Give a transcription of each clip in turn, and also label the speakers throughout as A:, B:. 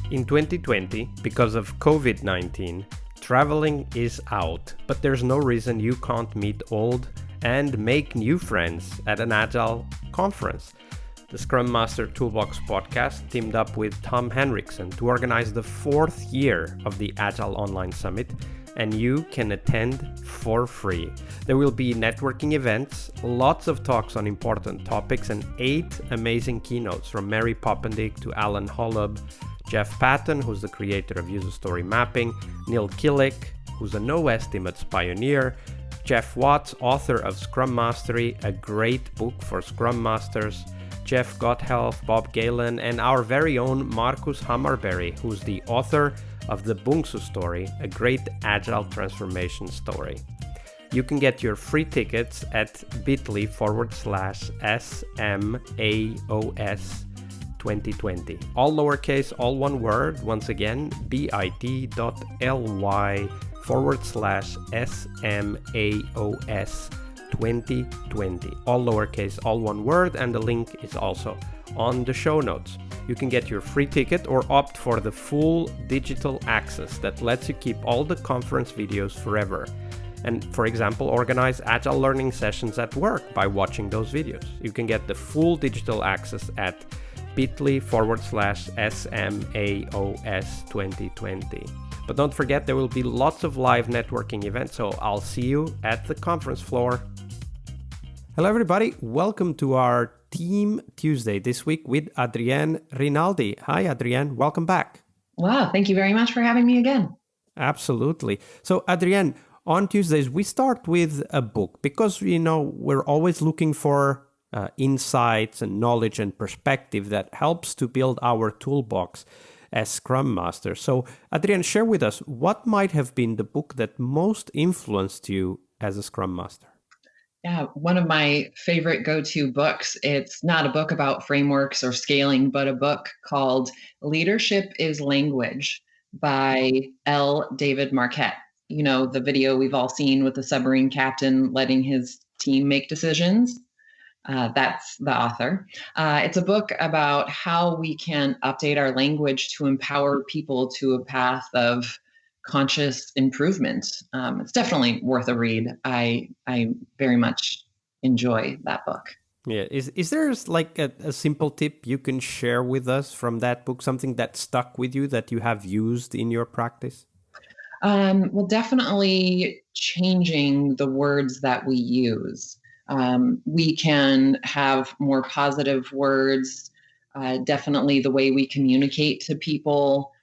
A: In 2020, because of COVID-19, traveling is out, but there's no reason you can't meet old and make new friends at an Agile conference. The Scrum Master Toolbox podcast teamed up with Tom Henriksen to organize the 4th year of the Agile Online Summit, and you can attend for free. There will be networking events, lots of talks on important topics, and 8 amazing keynotes from Mary Poppendick to Alan Holub, Jeff Patton, who's the creator of user story mapping, Neil Killick, who's a no estimates pioneer, Jeff Watts, author of Scrum Mastery, a great book for Scrum Masters, Jeff Gotthelf, Bob Galen, and our very own Marcus Hammarberg, who's the author of the Bungsu Story, a great Agile transformation story. You can get your free tickets at bit.ly/SMAOS 2020. All lowercase, all one word. Once again, bit.ly/SMAOS 2020. All lowercase, all one word, and the link is also on the show notes. You can get your free ticket or opt for the full digital access that lets you keep all the conference videos forever. And for example, organize Agile learning sessions at work by watching those videos. You can get the full digital access at bit.ly/SMAOS 2020. But don't forget, there will be lots of live networking events, so I'll see you at the conference floor. Hello everybody, welcome to our Team Tuesday this week with Adrienne Rinaldi. Hi Adrienne, welcome back.
B: Wow, thank you very much for having me again.
A: Absolutely. So Adrienne, on Tuesdays we start with a book because, we're always looking for insights and knowledge and perspective that helps to build our toolbox as Scrum Masters. So Adrienne, share with us what might have been the book that most influenced you as a Scrum Master.
B: Yeah, one of my favorite go-to books. It's not a book about frameworks or scaling, but a book called Leadership is Language by L. David Marquet. You know, the video we've all seen with the submarine captain letting his team make decisions. That's the author. It's a book about how we can update our language to empower people to a path of conscious improvement. It's definitely worth a read. I very much enjoy that book.
A: Yeah. Is there like a simple tip you can share with us from that book, something that stuck with you that you have used in your practice?
B: Well, definitely changing the words that we use. We can have more positive words, definitely the way we communicate to people.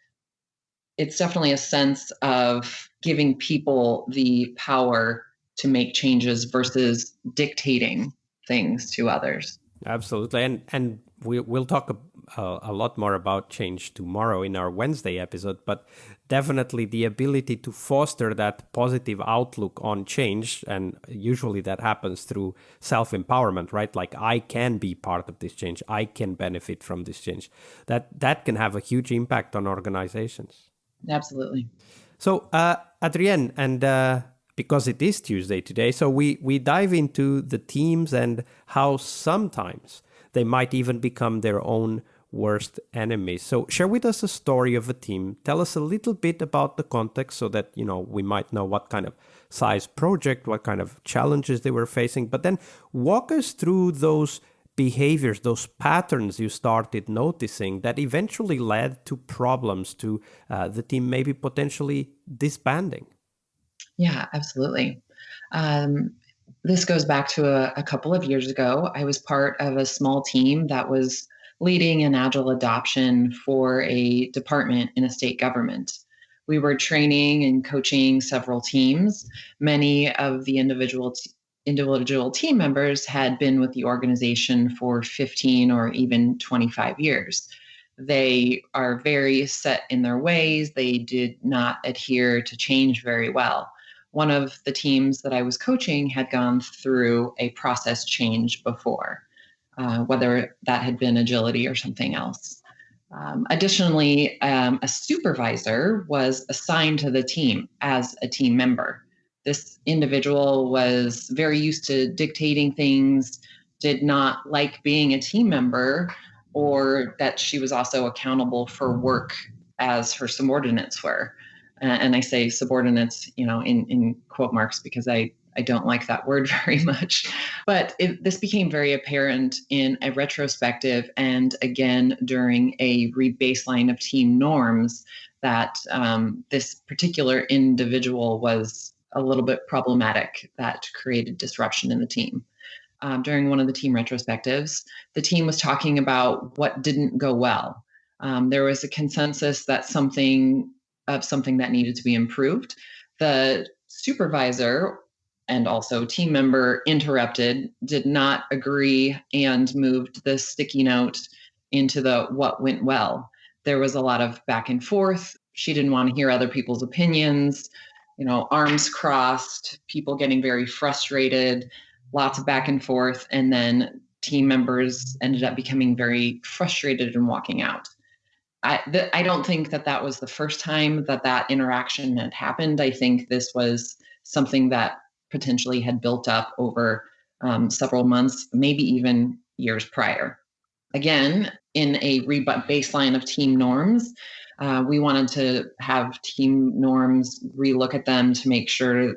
B: It's definitely a sense of giving people the power to make changes versus dictating things to others.
A: Absolutely. And we'll talk a lot more about change tomorrow in our Wednesday episode, but definitely the ability to foster that positive outlook on change. And usually that happens through self-empowerment, right? Like I can be part of this change. I can benefit from this change. That can have a huge impact on organizations.
B: Absolutely.
A: So Adrienne, and because it is Tuesday today, so we dive into the teams and how sometimes they might even become their own worst enemies. So share with us a story of a team. Tell us a little bit about the context so that, we might know what kind of size project, what kind of challenges they were facing. But then walk us through those behaviors, those patterns you started noticing that eventually led to problems, to the team maybe potentially disbanding.
B: Yeah, absolutely. This goes back to a couple of years ago. I was part of a small team that was leading an Agile adoption for a department in a state government. We were training and coaching several teams. Many of the individual team members had been with the organization for 15 or even 25 years. They are very set in their ways. They did not adhere to change very well. One of the teams that I was coaching had gone through a process change before, whether that had been agility or something else. Additionally, a supervisor was assigned to the team as a team member. This individual was very used to dictating things, did not like being a team member, or that she was also accountable for work as her subordinates were. And I say subordinates, in quote marks, because I don't like that word very much. But this became very apparent in a retrospective and again during a rebaseline of team norms that this particular individual was a little bit problematic, that created disruption in the team. During one of the team retrospectives, the team was talking about what didn't go well. There was a consensus that something that needed to be improved. The supervisor and also team member interrupted, did not agree, and moved the sticky note into the what went well. There was a lot of back and forth. She didn't want to hear other people's opinions, arms crossed, people getting very frustrated, lots of back and forth. And then team members ended up becoming very frustrated and walking out. I don't think that was the first time that interaction had happened. I think this was something that potentially had built up over several months, maybe even years prior. Again, in a baseline of team norms, we wanted to have team norms, relook at them to make sure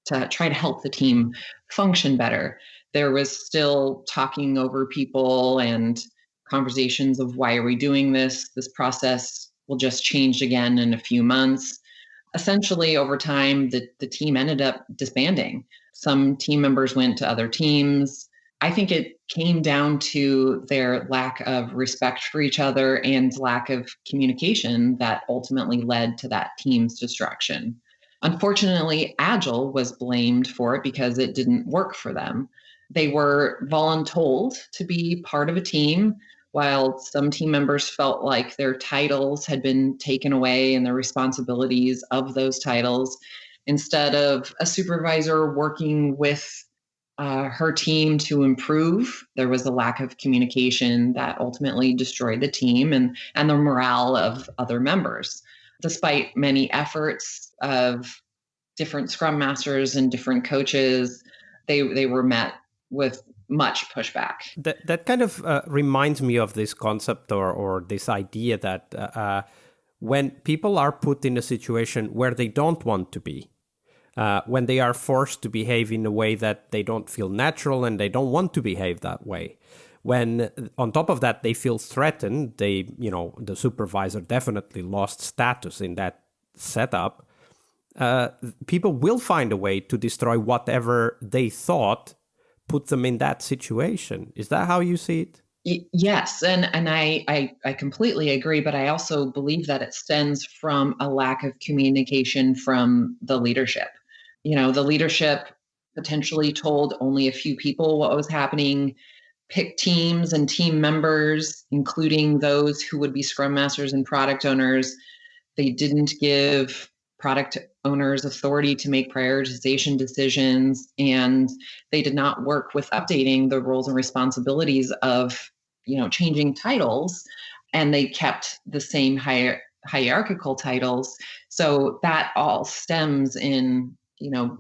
B: to try to help the team function better. There was still talking over people and conversations of why are we doing this? This process will just change again in a few months. Essentially, over time, the team ended up disbanding. Some team members went to other teams. I think it came down to their lack of respect for each other and lack of communication that ultimately led to that team's destruction. Unfortunately, Agile was blamed for it because it didn't work for them. They were voluntold to be part of a team, while some team members felt like their titles had been taken away and the responsibilities of those titles. Instead of a supervisor working with her team to improve, there was a lack of communication that ultimately destroyed the team and the morale of other members. Despite many efforts of different Scrum Masters and different coaches, they were met with much pushback.
A: That kind of reminds me of this concept or this idea that when people are put in a situation where they don't want to be, when they are forced to behave in a way that they don't feel natural and they don't want to behave that way, when on top of that they feel threatened, the supervisor definitely lost status in that setup, people will find a way to destroy whatever they thought put them in that situation. Is that how you see it?
B: Yes, and I completely agree, but I also believe that it stems from a lack of communication from the leadership. The leadership potentially told only a few people what was happening, picked teams and team members, including those who would be Scrum Masters and product owners. They didn't give product owners authority to make prioritization decisions, and they did not work with updating the roles and responsibilities of, changing titles, and they kept the same hierarchical titles. So that all stems in,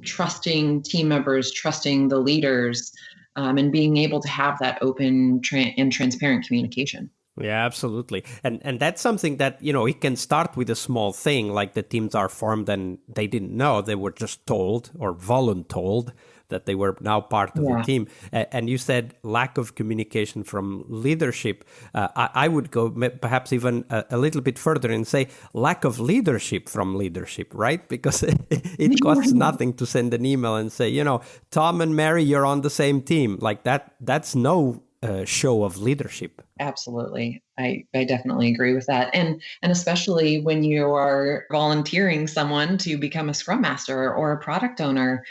B: trusting team members, trusting the leaders, and being able to have that open and transparent communication.
A: Yeah, absolutely. And that's something that, it can start with a small thing, like the teams are formed and they didn't know, they were just told or voluntold that they were now part of the team. And you said lack of communication from leadership. I would go perhaps even a little bit further and say lack of leadership from leadership, right? Because it costs nothing to send an email and say, Tom and Mary, you're on the same team. Like that's no show of leadership.
B: Absolutely. I definitely agree with that. And especially when you are volunteering someone to become a Scrum Master or a product owner,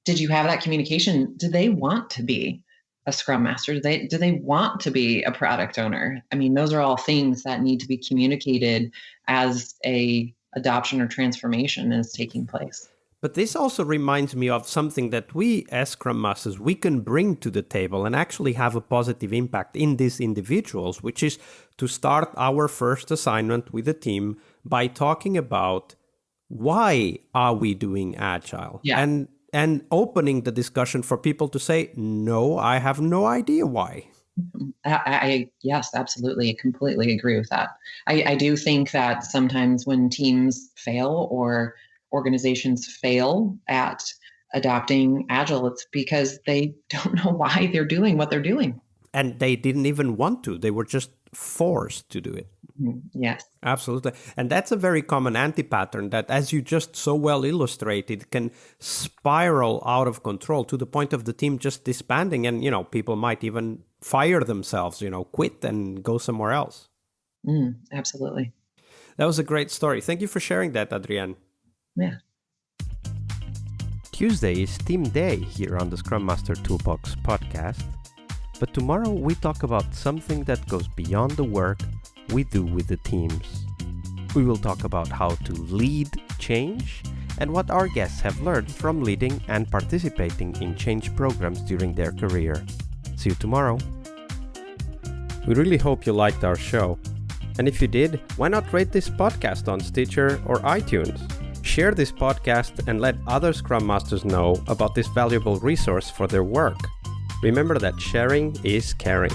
B: did you have that communication? Do they want to be a Scrum Master? Do they want to be a product owner? I mean, those are all things that need to be communicated as a adoption or transformation is taking place.
A: But this also reminds me of something that we as Scrum Masters, we can bring to the table and actually have a positive impact in these individuals, which is to start our first assignment with the team by talking about why are we doing Agile? And opening the discussion for people to say, no, I have no idea why.
B: Yes, absolutely, completely agree with that. I do think that sometimes when teams fail or organizations fail at adopting Agile, it's because they don't know why they're doing what they're doing.
A: And they didn't even want to. They were just forced to do it.
B: Yes.
A: Absolutely. And that's a very common anti-pattern that, as you just so well illustrated, can spiral out of control to the point of the team just disbanding. And, people might even fire themselves, quit and go somewhere else.
B: Absolutely.
A: That was a great story. Thank you for sharing that, Adrienne.
B: Yeah.
A: Tuesday is Team Day here on the Scrum Master Toolbox podcast. But tomorrow we talk about something that goes beyond the work we do with the teams. We will talk about how to lead change and what our guests have learned from leading and participating in change programs during their career. See you tomorrow. We really hope you liked our show. And if you did, why not rate this podcast on Stitcher or iTunes? Share this podcast and let other Scrum Masters know about this valuable resource for their work. Remember that sharing is caring.